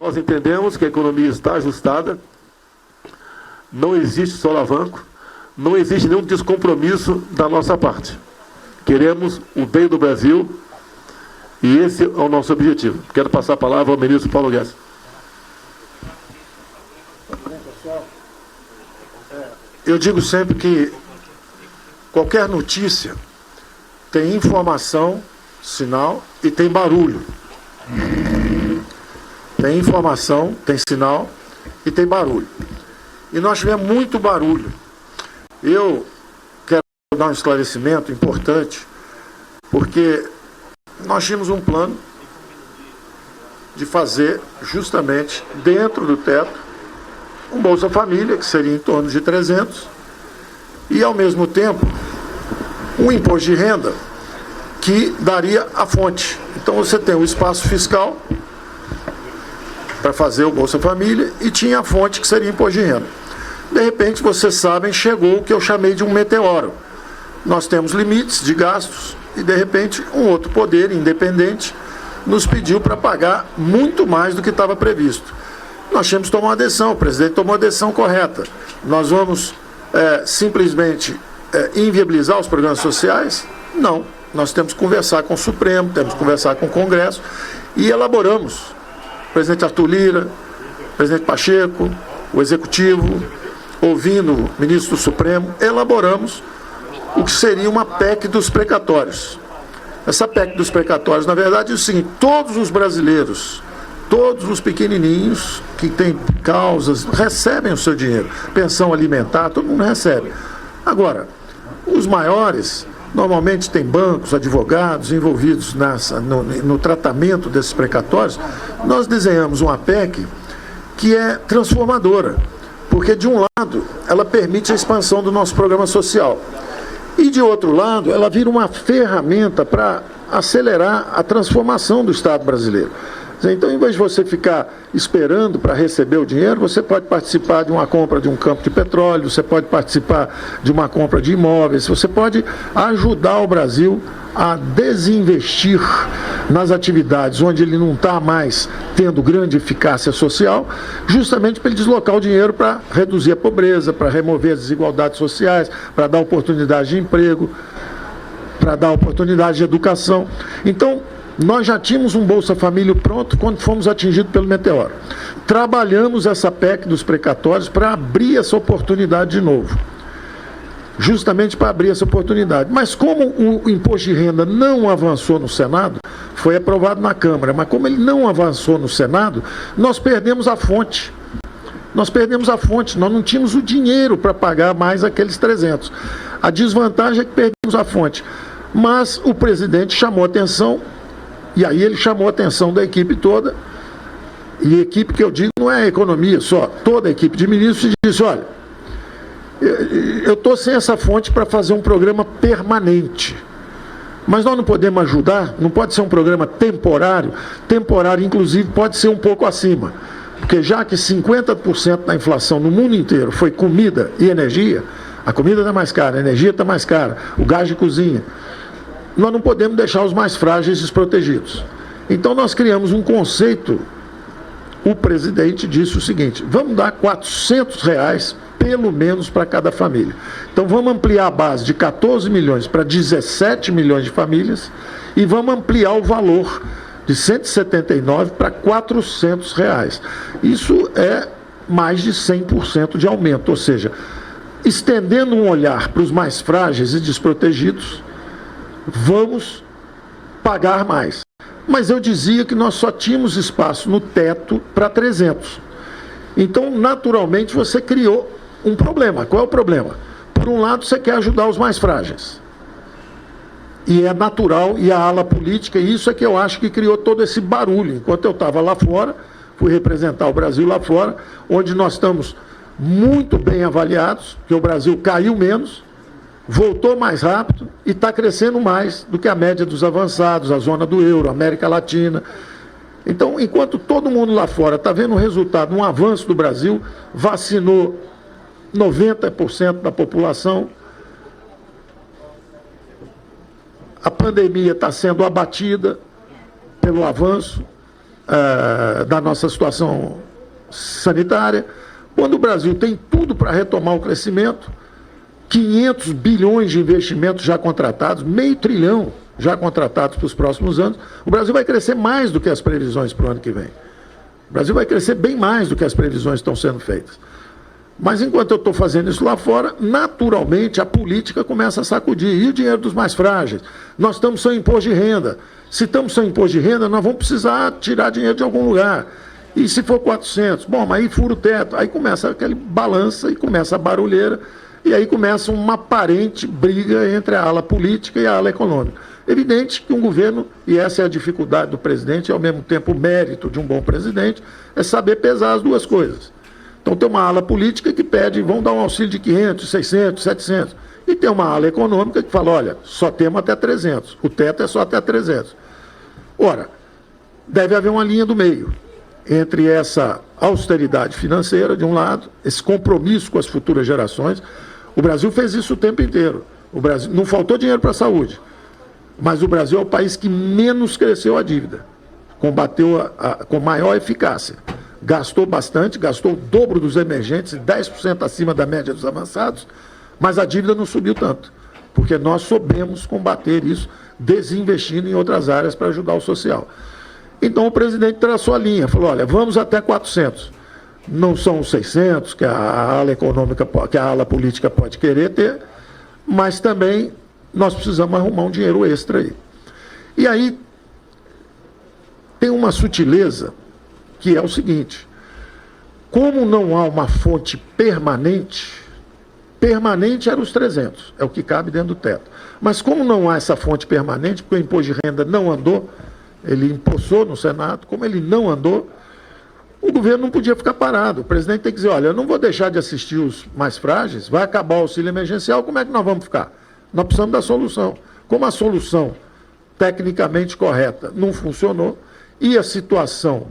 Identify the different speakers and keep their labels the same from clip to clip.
Speaker 1: Nós entendemos que a economia está ajustada, não existe solavanco, não existe nenhum descompromisso da nossa parte. Queremos o bem do Brasil e esse é o nosso objetivo. Quero passar a palavra ao ministro Paulo Guedes.
Speaker 2: Eu digo sempre que qualquer notícia tem informação, sinal e tem barulho. Tem informação, tem sinal e tem barulho. E nós tivemos muito barulho. Eu quero dar um esclarecimento importante, porque nós tínhamos um plano de fazer justamente dentro do teto um Bolsa Família, que seria em torno de 300, e ao mesmo tempo um imposto de renda que daria a fonte. Então você tem o espaço fiscal para fazer o Bolsa Família e tinha a fonte que seria imposto de renda. De repente, vocês sabem, chegou o que eu chamei de um meteoro. Nós temos limites de gastos e, de repente, um outro poder independente nos pediu para pagar muito mais do que estava previsto. Nós tínhamos que tomar uma decisão, o presidente tomou a decisão correta. Nós vamos simplesmente inviabilizar os programas sociais? Não. Nós temos que conversar com o Supremo, temos que conversar com o Congresso e elaboramos. O presidente Arthur Lira, o presidente Pacheco, o Executivo, ouvindo o ministro do Supremo, elaboramos o que seria uma PEC dos precatórios. Essa PEC dos precatórios, na verdade, é o seguinte: todos os brasileiros, todos os pequenininhos que têm causas, recebem o seu dinheiro. Pensão alimentar, todo mundo recebe. Agora, os maiores, normalmente tem bancos, advogados envolvidos no tratamento desses precatórios. Nós desenhamos uma PEC que é transformadora, porque de um lado ela permite a expansão do nosso programa social e de outro lado ela vira uma ferramenta para acelerar a transformação do Estado brasileiro. Então, em vez de você ficar esperando para receber o dinheiro, você pode participar de uma compra de um campo de petróleo, você pode participar de uma compra de imóveis, você pode ajudar o Brasil a desinvestir nas atividades onde ele não está mais tendo grande eficácia social, justamente para ele deslocar o dinheiro para reduzir a pobreza, para remover as desigualdades sociais, para dar oportunidade de emprego, para dar oportunidade de educação. Então, nós já tínhamos um Bolsa Família pronto quando fomos atingidos pelo meteoro. Trabalhamos essa PEC dos precatórios para abrir essa oportunidade de novo. Justamente para abrir essa oportunidade. Mas como o imposto de renda não avançou no Senado, foi aprovado na Câmara, mas como ele não avançou no Senado, nós perdemos a fonte. Nós perdemos a fonte, nós não tínhamos o dinheiro para pagar mais aqueles 300. A desvantagem é que perdemos a fonte. Mas o presidente chamou atenção. E aí ele chamou a atenção da equipe toda, e equipe que eu digo não é a economia só, toda a equipe de ministros, e disse: olha, eu estou sem essa fonte para fazer um programa permanente, mas nós não podemos ajudar, não pode ser um programa temporário, inclusive pode ser um pouco acima, porque já que 50% da inflação no mundo inteiro foi comida e energia, a comida está mais cara, a energia está mais cara, o gás de cozinha, nós não podemos deixar os mais frágeis desprotegidos. Então nós criamos um conceito. O presidente disse o seguinte: vamos dar R$400 pelo menos para cada família. Então vamos ampliar a base de 14 milhões para 17 milhões de famílias e vamos ampliar o valor de 179 para R$400. Isso é mais de 100% de aumento, ou seja, estendendo um olhar para os mais frágeis e desprotegidos, vamos pagar mais. Mas eu dizia que nós só tínhamos espaço no teto para 300. Então, naturalmente, você criou um problema. Qual é o problema? Por um lado, você quer ajudar os mais frágeis. E é natural, e a ala política, e isso é que eu acho que criou todo esse barulho. Enquanto eu estava lá fora, fui representar o Brasil lá fora, onde nós estamos muito bem avaliados, que o Brasil caiu menos, voltou mais rápido e está crescendo mais do que a média dos avançados, a zona do euro, a América Latina. Então, enquanto todo mundo lá fora está vendo o resultado, um avanço do Brasil, vacinou 90% da população, a pandemia está sendo abatida pelo avanço, da nossa situação sanitária, quando o Brasil tem tudo para retomar o crescimento, 500 bilhões de investimentos já contratados, meio trilhão já contratados para os próximos anos, o Brasil vai crescer mais do que as previsões para o ano que vem. O Brasil vai crescer bem mais do que as previsões estão sendo feitas. Mas enquanto eu estou fazendo isso lá fora, naturalmente a política começa a sacudir. E o dinheiro dos mais frágeis? Nós estamos sem imposto de renda. Se estamos sem imposto de renda, nós vamos precisar tirar dinheiro de algum lugar. E se for 400? Bom, mas aí fura o teto. Aí começa aquele balança e começa a barulheira. E aí começa uma aparente briga entre a ala política e a ala econômica. Evidente que um governo, e essa é a dificuldade do presidente, e ao mesmo tempo o mérito de um bom presidente, é saber pesar as duas coisas. Então tem uma ala política que pede, vão dar um auxílio de 500, 600, 700. E tem uma ala econômica que fala, olha, só temos até 300, o teto é só até 300. Ora, deve haver uma linha do meio entre essa austeridade financeira, de um lado, esse compromisso com as futuras gerações. O Brasil fez isso o tempo inteiro. O Brasil, não faltou dinheiro para a saúde, mas o Brasil é o país que menos cresceu a dívida, combateu com maior eficácia. Gastou bastante, gastou o dobro dos emergentes, 10% acima da média dos avançados, mas a dívida não subiu tanto, porque nós soubemos combater isso, desinvestindo em outras áreas para ajudar o social. Então o presidente traçou a linha, falou, olha, vamos até 400. Não são os 600 que a ala econômica, que a ala política pode querer ter, mas também nós precisamos arrumar um dinheiro extra aí. E aí tem uma sutileza, que é o seguinte, como não há uma fonte permanente era os 300, é o que cabe dentro do teto. Mas como não há essa fonte permanente, porque o imposto de renda não andou, ele impulsou no Senado, como ele não andou, o governo não podia ficar parado. O presidente tem que dizer, olha, eu não vou deixar de assistir os mais frágeis, vai acabar o auxílio emergencial, como é que nós vamos ficar? Nós precisamos da solução. Como a solução tecnicamente correta não funcionou, e a situação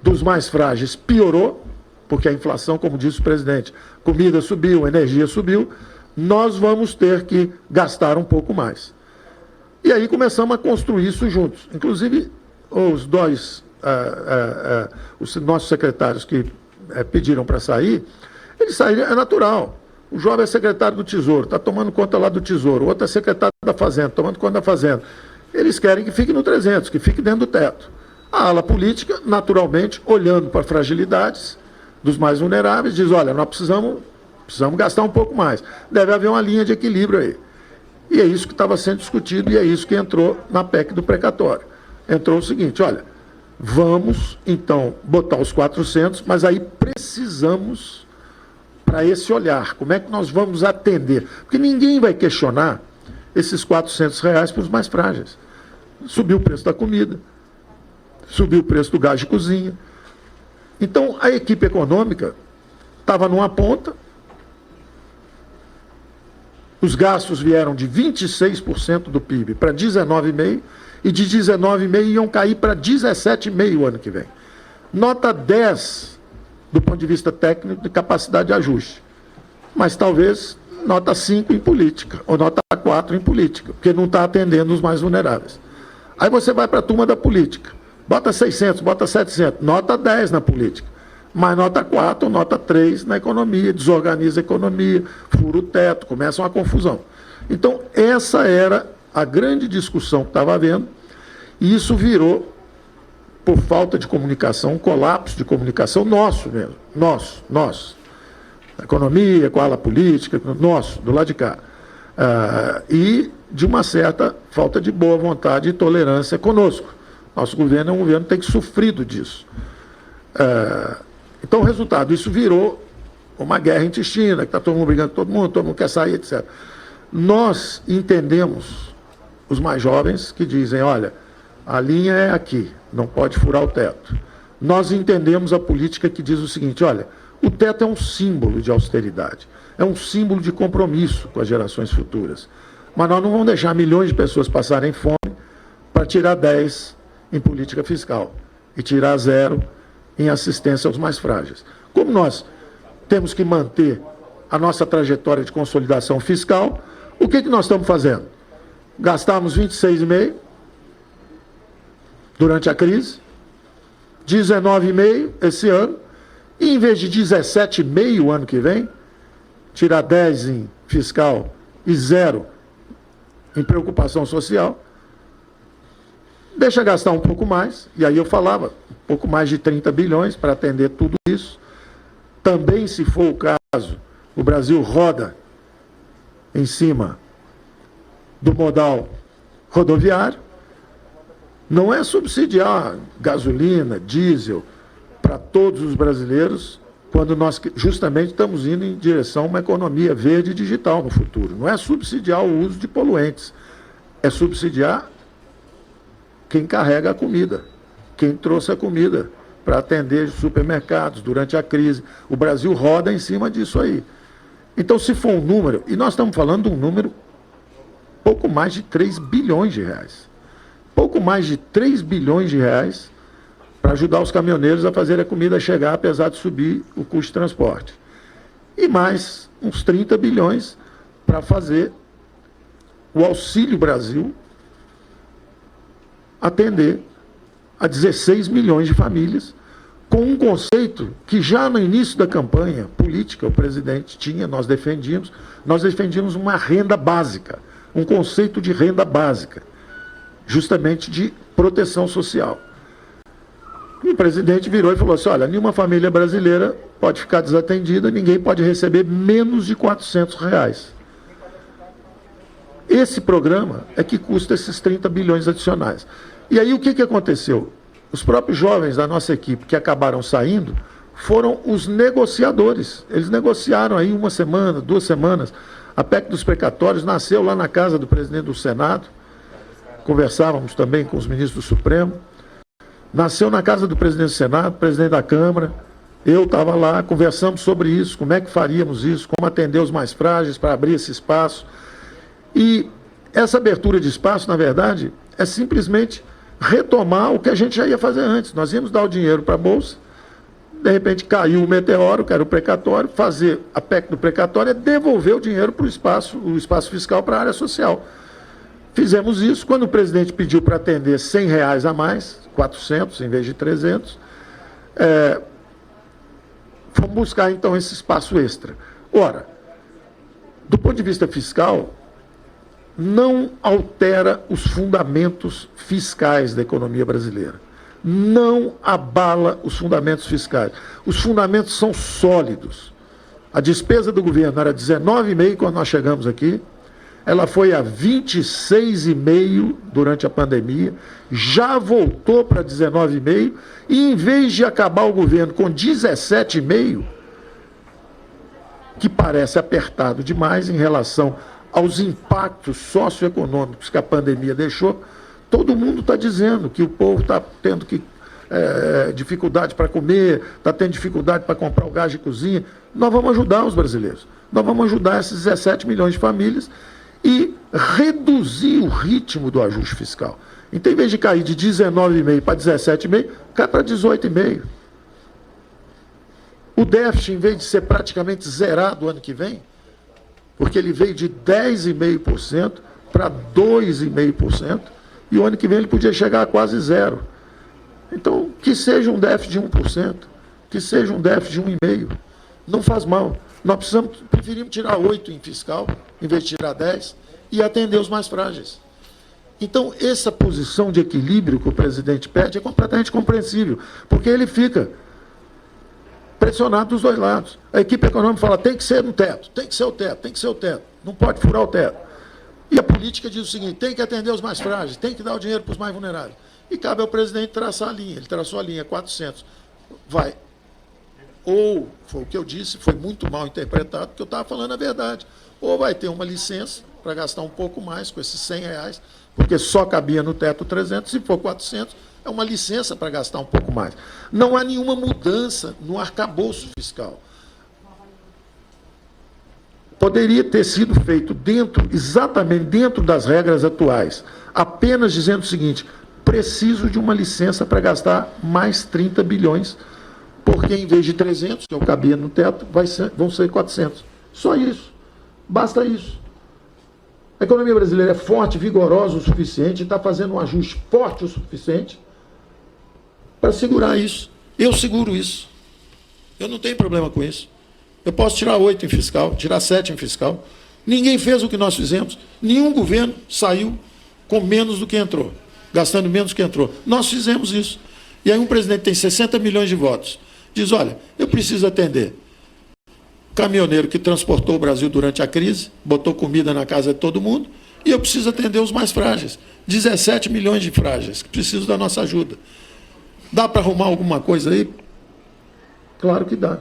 Speaker 2: dos mais frágeis piorou, porque a inflação, como disse o presidente, comida subiu, energia subiu, nós vamos ter que gastar um pouco mais. E aí começamos a construir isso juntos. Inclusive, os dois, os nossos secretários que pediram para sair, eles saíram, é natural. O jovem é secretário do Tesouro, está tomando conta lá do Tesouro, o outro é secretário da Fazenda, tomando conta da Fazenda. Eles querem que fique no 300, que fique dentro do teto. A ala política, naturalmente, olhando para fragilidades dos mais vulneráveis, diz, olha, nós precisamos gastar um pouco mais. Deve haver uma linha de equilíbrio aí. E é isso que estava sendo discutido e é isso que entrou na PEC do precatório. Entrou o seguinte, olha, vamos, então, botar os 400, mas aí precisamos para esse olhar. Como é que nós vamos atender? Porque ninguém vai questionar esses R$400 para os mais frágeis. Subiu o preço da comida, subiu o preço do gás de cozinha. Então, a equipe econômica estava numa ponta, os gastos vieram de 26% do PIB para 19,5%, e de 19,5% iam cair para 17,5% o ano que vem. Nota 10 do ponto de vista técnico de capacidade de ajuste, mas talvez nota 5 em política, ou nota 4 em política, porque não está atendendo os mais vulneráveis. Aí você vai para a turma da política, bota 600, bota 700, nota 10 na política, mas nota 4, nota 3 na economia, desorganiza a economia, fura o teto, começa uma confusão. Então, essa era a grande discussão que estava havendo, e isso virou, por falta de comunicação, um colapso de comunicação nosso mesmo, nosso. A economia, com a ala política, nosso, do lado de cá. E de uma certa falta de boa vontade e tolerância conosco. Nosso governo é um governo que tem sofrido disso. Então, o resultado, isso virou uma guerra intestina, que está todo mundo brigando com todo mundo quer sair, etc. Nós entendemos os mais jovens que dizem, olha, a linha é aqui, não pode furar o teto. Nós entendemos a política que diz o seguinte, olha, o teto é um símbolo de austeridade, é um símbolo de compromisso com as gerações futuras. Mas nós não vamos deixar milhões de pessoas passarem fome para tirar 10 em política fiscal e tirar 0 em assistência aos mais frágeis. Como nós temos que manter a nossa trajetória de consolidação fiscal, o que nós estamos fazendo? Gastamos 26,5% durante a crise, 19,5 esse ano, e em vez de 17,5 o ano que vem, tirar 10 em fiscal e 0 em preocupação social, deixa gastar um pouco mais, e aí eu falava, um pouco mais de 30 bilhões para atender tudo isso. Também, se for o caso, o Brasil roda em cima do modal rodoviário. Não é subsidiar gasolina, diesel para todos os brasileiros, quando nós justamente estamos indo em direção a uma economia verde e digital no futuro. Não é subsidiar o uso de poluentes, é subsidiar quem carrega a comida, quem trouxe a comida para atender supermercados durante a crise. O Brasil roda em cima disso aí. Então, se for um número, e nós estamos falando de um número pouco mais de 3 bilhões de reais. Pouco mais de 3 bilhões de reais para ajudar os caminhoneiros a fazer a comida chegar, apesar de subir o custo de transporte. E mais uns 30 bilhões para fazer o Auxílio Brasil atender a 16 milhões de famílias, com um conceito que já no início da campanha política o presidente tinha, nós defendíamos uma renda básica, um conceito de renda básica, justamente de proteção social. E o presidente virou e falou assim, olha, nenhuma família brasileira pode ficar desatendida, ninguém pode receber menos de R$400. Esse programa é que custa esses 30 bilhões adicionais. E aí o que aconteceu? Os próprios jovens da nossa equipe que acabaram saindo foram os negociadores. Eles negociaram aí 1 semana, 2 semanas. A PEC dos precatórios nasceu lá na casa do presidente do Senado. Conversávamos também com os ministros do Supremo. Nasceu na casa do presidente do Senado, presidente da Câmara. Eu estava lá, conversamos sobre isso, como é que faríamos isso, como atender os mais frágeis para abrir esse espaço. E essa abertura de espaço, na verdade, é simplesmente retomar o que a gente já ia fazer antes. Nós íamos dar o dinheiro para a Bolsa, de repente caiu o meteoro, que era o precatório, fazer a PEC do precatório é devolver o dinheiro para o espaço fiscal para a área social. Fizemos isso, quando o presidente pediu para atender R$100 a mais, 400 em vez de 300, fomos buscar então esse espaço extra. Ora, do ponto de vista fiscal, não altera os fundamentos fiscais da economia brasileira. Não abala os fundamentos fiscais. Os fundamentos são sólidos. A despesa do governo era 19,5 quando nós chegamos aqui, ela foi a 26,5 durante a pandemia, já voltou para 19,5 e em vez de acabar o governo com 17,5, que parece apertado demais em relação aos impactos socioeconômicos que a pandemia deixou, todo mundo está dizendo que o povo está tendo dificuldade para comer, está tendo dificuldade para comprar o gás de cozinha. Nós vamos ajudar os brasileiros. Nós vamos ajudar esses 17 milhões de famílias e reduzir o ritmo do ajuste fiscal. Então, em vez de cair de 19,5 para 17,5, cai para 18,5. O déficit, em vez de ser praticamente zerado ano que vem, porque ele veio de 10,5% para 2,5%, e o ano que vem ele podia chegar a quase zero. Então, que seja um déficit de 1%, que seja um déficit de 1,5%, não faz mal. Nós preferimos tirar 8 em fiscal, em vez de tirar 10, e atender os mais frágeis. Então, essa posição de equilíbrio que o presidente pede é completamente compreensível, porque ele fica pressionado dos dois lados. A equipe econômica fala, tem que ser no teto, tem que ser o teto, tem que ser o teto, não pode furar o teto. E a política diz o seguinte, tem que atender os mais frágeis, tem que dar o dinheiro para os mais vulneráveis. E cabe ao presidente traçar a linha, ele traçou a linha 400. Vai. Ou, foi o que eu disse, foi muito mal interpretado, porque eu estava falando a verdade. Ou vai ter uma licença para gastar um pouco mais com esses R$100, porque só cabia no teto 300, se for 400, é uma licença para gastar um pouco mais. Não há nenhuma mudança no arcabouço fiscal. Poderia ter sido feito exatamente dentro das regras atuais, apenas dizendo o seguinte, preciso de uma licença para gastar mais 30 bilhões, porque em vez de 300, que eu cabia no teto, vão ser 400. Só isso. Basta isso. A economia brasileira é forte, vigorosa o suficiente, está fazendo um ajuste forte o suficiente para segurar isso. Eu seguro isso. Eu não tenho problema com isso. Eu posso tirar 8 em fiscal, tirar 7 em fiscal. Ninguém fez o que nós fizemos. Nenhum governo saiu com menos do que entrou, gastando menos do que entrou. Nós fizemos isso. E aí um presidente tem 60 milhões de votos. Diz, olha, eu preciso atender caminhoneiro que transportou o Brasil durante a crise, botou comida na casa de todo mundo, e eu preciso atender os mais frágeis. 17 milhões de frágeis que precisam da nossa ajuda. Dá para arrumar alguma coisa aí? Claro que dá.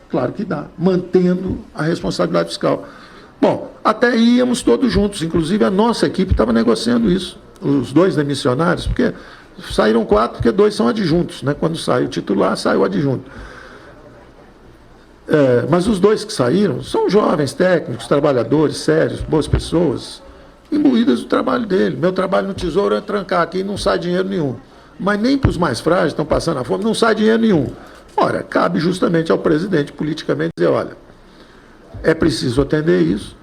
Speaker 2: Claro que dá, mantendo a responsabilidade fiscal. Bom, até aí íamos todos juntos, inclusive a nossa equipe estava negociando isso, os 2 demissionários, porque saíram 4, porque 2 são adjuntos, né? Quando sai o titular, sai o adjunto. Mas os 2 que saíram são jovens, técnicos, trabalhadores, sérios, boas pessoas, imbuídas do trabalho dele. Meu trabalho no Tesouro é trancar aqui e não sai dinheiro nenhum. Mas nem para os mais frágeis, estão passando a fome, não sai dinheiro nenhum. Ora, cabe justamente ao presidente, politicamente, dizer, olha, é preciso atender isso,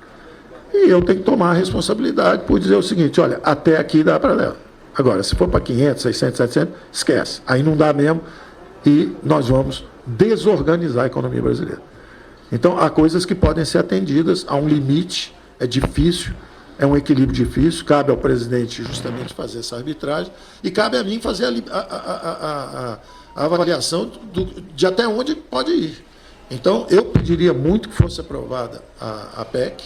Speaker 2: e eu tenho que tomar a responsabilidade por dizer o seguinte, olha, até aqui dá para levar. Agora, se for para 500, 600, 700, esquece. Aí não dá mesmo, e nós vamos desorganizar a economia brasileira. Então, há coisas que podem ser atendidas, há um limite, é difícil, é um equilíbrio difícil, cabe ao presidente justamente fazer essa arbitragem, e cabe a mim fazer a avaliação de até onde pode ir. Então, eu pediria muito que fosse aprovada a PEC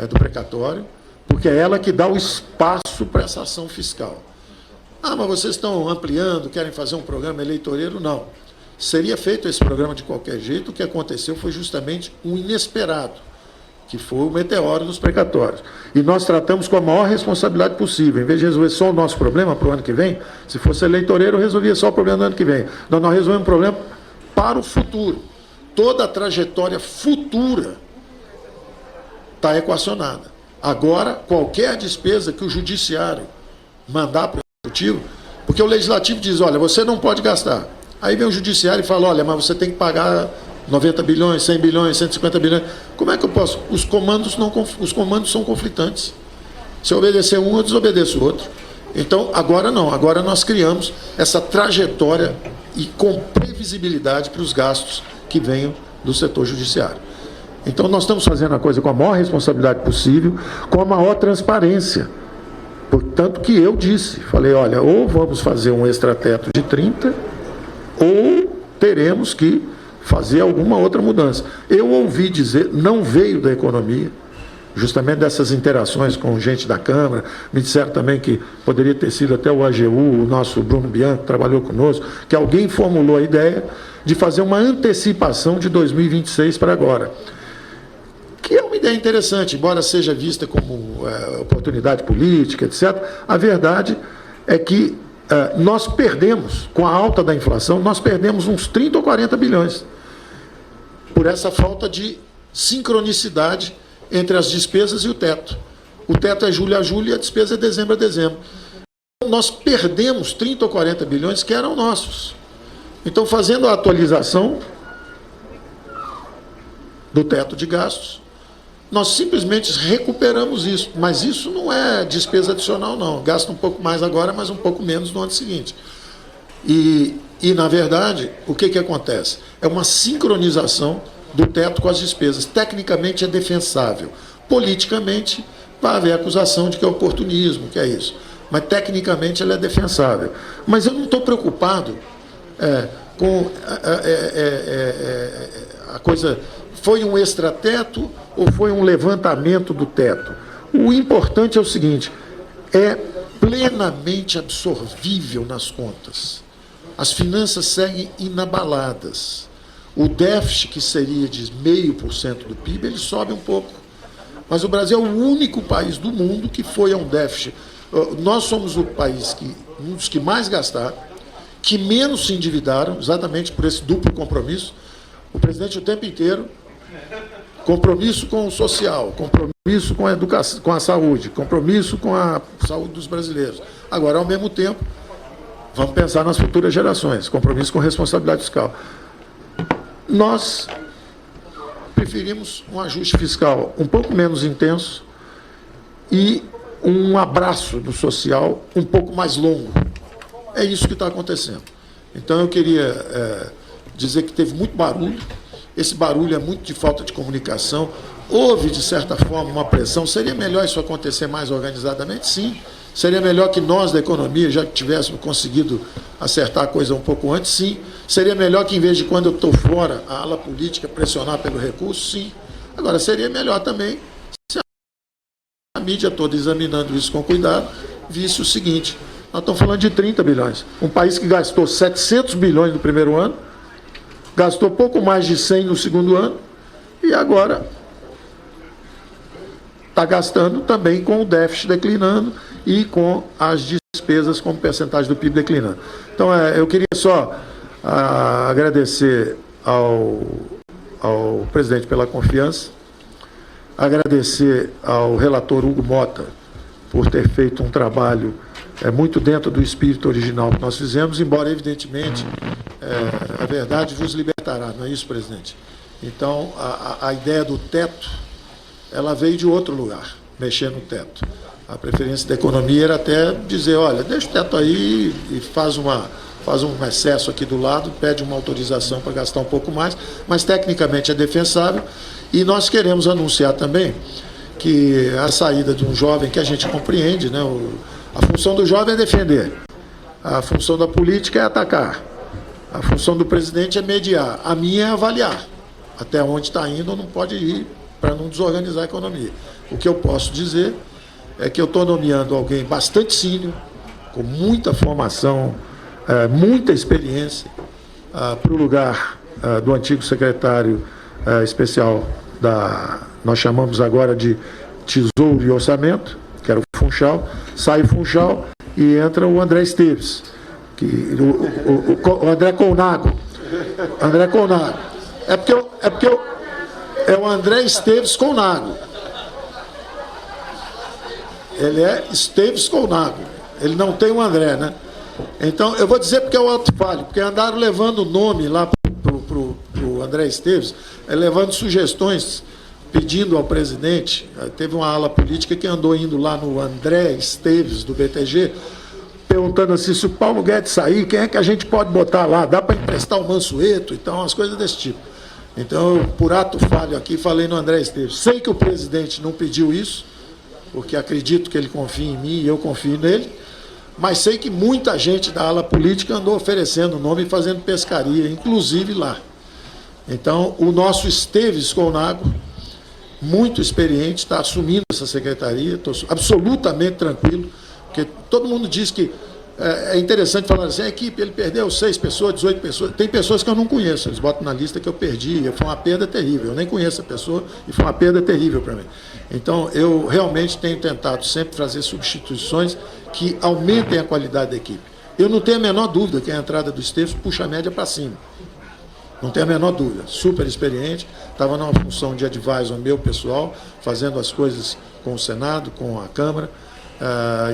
Speaker 2: do precatório, porque é ela que dá o espaço para essa ação fiscal. Ah, mas vocês estão ampliando, querem fazer um programa eleitoreiro? Não. Seria feito esse programa de qualquer jeito, o que aconteceu foi justamente um inesperado, que foi o meteoro dos precatórios. E nós tratamos com a maior responsabilidade possível. Em vez de resolver só o nosso problema para o ano que vem, se fosse eleitoreiro, eu resolvia só o problema do ano que vem. Nós resolvemos um problema para o futuro. Toda a trajetória futura está equacionada. Agora, qualquer despesa que o judiciário mandar para o executivo, porque o legislativo diz, olha, você não pode gastar. Aí vem o judiciário e fala, olha, mas você tem que pagar 90 bilhões, 100 bilhões, 150 bilhões. Como é que eu posso? Os comandos são conflitantes. Se eu obedecer um, eu desobedeço o outro. Então, agora não. Agora nós criamos essa trajetória e com previsibilidade para os gastos que venham do setor judiciário. Então, nós estamos fazendo a coisa com a maior responsabilidade possível, com a maior transparência. Portanto, que eu disse, falei, olha, ou vamos fazer um extrateto de 30, ou teremos que fazer alguma outra mudança. Eu ouvi dizer, não veio da economia, justamente dessas interações com gente da Câmara, me disseram também que poderia ter sido até o AGU, o nosso Bruno Bianco, que trabalhou conosco, que alguém formulou a ideia de fazer uma antecipação de 2026 para agora. Que é uma ideia interessante, embora seja vista como oportunidade política, etc. A verdade é que nós perdemos, com a alta da inflação, nós perdemos uns 30 ou 40 bilhões por essa falta de sincronicidade entre as despesas e o teto. O teto é julho a julho e a despesa é dezembro a dezembro. Nós perdemos 30 ou 40 bilhões que eram nossos. Então, fazendo a atualização do teto de gastos, nós simplesmente recuperamos isso. Mas isso não é despesa adicional, não. Gasta um pouco mais agora, mas um pouco menos no ano seguinte. E na verdade, o que acontece? É uma sincronização do teto com as despesas. Tecnicamente é defensável. Politicamente, vai haver acusação de que é oportunismo, que é isso. Mas tecnicamente ela é defensável. Mas eu não estou preocupado com a coisa... Foi um extrateto ou foi um levantamento do teto? O importante é o seguinte, é plenamente absorvível nas contas. As finanças seguem inabaladas. O déficit, que seria de 0,5% do PIB, ele sobe um pouco. Mas o Brasil é o único país do mundo que foi a um déficit. Nós somos o país um dos que mais gastaram, que menos se endividaram, exatamente por esse duplo compromisso. O presidente o tempo inteiro, compromisso com o social, compromisso com a educação, com a saúde, compromisso com a saúde dos brasileiros. Agora, ao mesmo tempo, vamos pensar nas futuras gerações, compromisso com responsabilidade fiscal. Nós preferimos um ajuste fiscal um pouco menos intenso e um abraço do social um pouco mais longo. é isso que está acontecendo. Então, eu queria dizer que teve muito barulho. Esse barulho é muito de falta de comunicação. Houve, de certa forma, uma pressão. Seria melhor isso acontecer mais organizadamente? Sim. Seria melhor que nós, da economia, já tivéssemos conseguido acertar a coisa um pouco antes? Sim. Seria melhor que, em vez de quando eu estou fora, a ala política pressionar pelo recurso? Sim. Agora, seria melhor também se a mídia toda, examinando isso com cuidado, visse o seguinte: nós estamos falando de 30 bilhões. Um país que gastou 700 bilhões no primeiro ano, gastou pouco mais de 100 no segundo ano, e agora está gastando também com o déficit declinando e com as despesas como percentagem do PIB declinando. Então, eu queria só agradecer ao presidente pela confiança, agradecer ao relator Hugo Mota por ter feito um trabalho muito dentro do espírito original que nós fizemos, embora, evidentemente, a verdade vos libertará, não é isso, presidente? Então, a ideia do teto, ela veio de outro lugar, mexer no teto. A preferência da economia era até dizer, olha, deixa o teto aí e faz um excesso aqui do lado, pede uma autorização para gastar um pouco mais, mas tecnicamente é defensável. E nós queremos anunciar também que a saída de um jovem que a gente compreende, né, a função do jovem é defender, a função da política é atacar, a função do presidente é mediar, a minha é avaliar até onde está indo ou não pode ir para não desorganizar a economia. O que eu posso dizer é que eu estou nomeando alguém bastante sênior, com muita formação, muita experiência, para o lugar do antigo secretário especial nós chamamos agora de Tesouro e Orçamento, que era o Funchal. Sai o Funchal e entra o André Esteves, o André Colnago. André Colnago. É o André Esteves Colnago. Ele é Esteves Colnago. Ele não tem o André, né? Então, eu vou dizer porque é o alto falho, porque andaram levando o nome lá pro André Esteves, levando sugestões, pedindo ao presidente. Teve uma ala política que andou indo lá no André Esteves, do BTG, perguntando assim, se o Paulo Guedes sair, quem é que a gente pode botar lá? Dá para emprestar o Mansueto? Então, umas coisas desse tipo. Então, eu, por ato falho aqui, falei no André Esteves. Sei que o presidente não pediu isso, porque acredito que ele confia em mim e eu confio nele, mas sei que muita gente da ala política andou oferecendo o nome e fazendo pescaria, inclusive lá. Então, o nosso Esteves Colnago, muito experiente, está assumindo essa secretaria, estou absolutamente tranquilo, porque todo mundo diz que é interessante falar assim, a equipe, ele perdeu 6 pessoas, 18 pessoas, tem pessoas que eu não conheço, eles botam na lista que eu perdi, foi uma perda terrível, eu nem conheço a pessoa e foi uma perda terrível para mim. Então, eu realmente tenho tentado sempre fazer substituições que aumentem a qualidade da equipe. Eu não tenho a menor dúvida que a entrada do Esteves puxa a média para cima. Não tenho a menor dúvida. Super experiente, estava numa função de advisor meu pessoal, fazendo as coisas com o Senado, com a Câmara,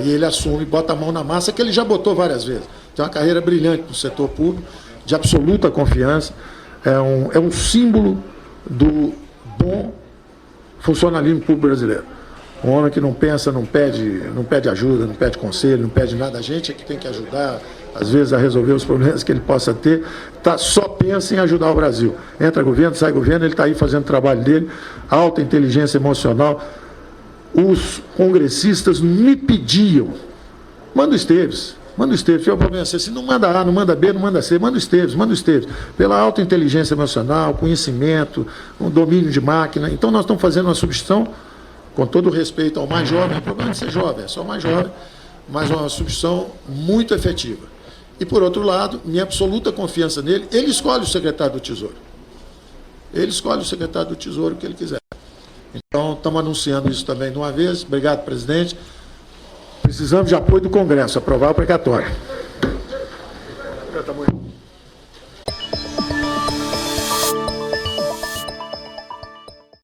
Speaker 2: e ele assume, bota a mão na massa, que ele já botou várias vezes. Tem uma carreira brilhante no setor público, de absoluta confiança, é um símbolo do bom funcionalismo público brasileiro. Um homem que não pensa, não pede ajuda, não pede conselho, não pede nada. A gente é que tem que ajudar, às vezes, a resolver os problemas que ele possa ter. Só pensa em ajudar o Brasil. Entra governo, sai governo, ele está aí fazendo o trabalho dele, alta inteligência emocional. Os congressistas me pediam, manda o Esteves. Manda o Esteves, eu problema assim, não manda A, não manda B, não manda C, manda o Esteves, manda o Esteves. Pela alta inteligência emocional, conhecimento, um domínio de máquina. Então, nós estamos fazendo uma substituição, com todo o respeito ao mais jovem, o problema de ser jovem, é só o mais jovem, mas uma substituição muito efetiva. E, por outro lado, minha absoluta confiança nele, ele escolhe o secretário do Tesouro. Ele escolhe o secretário do Tesouro que ele quiser. Então, estamos anunciando isso também de uma vez. Obrigado, presidente. Precisamos de apoio do Congresso, aprovar o precatório.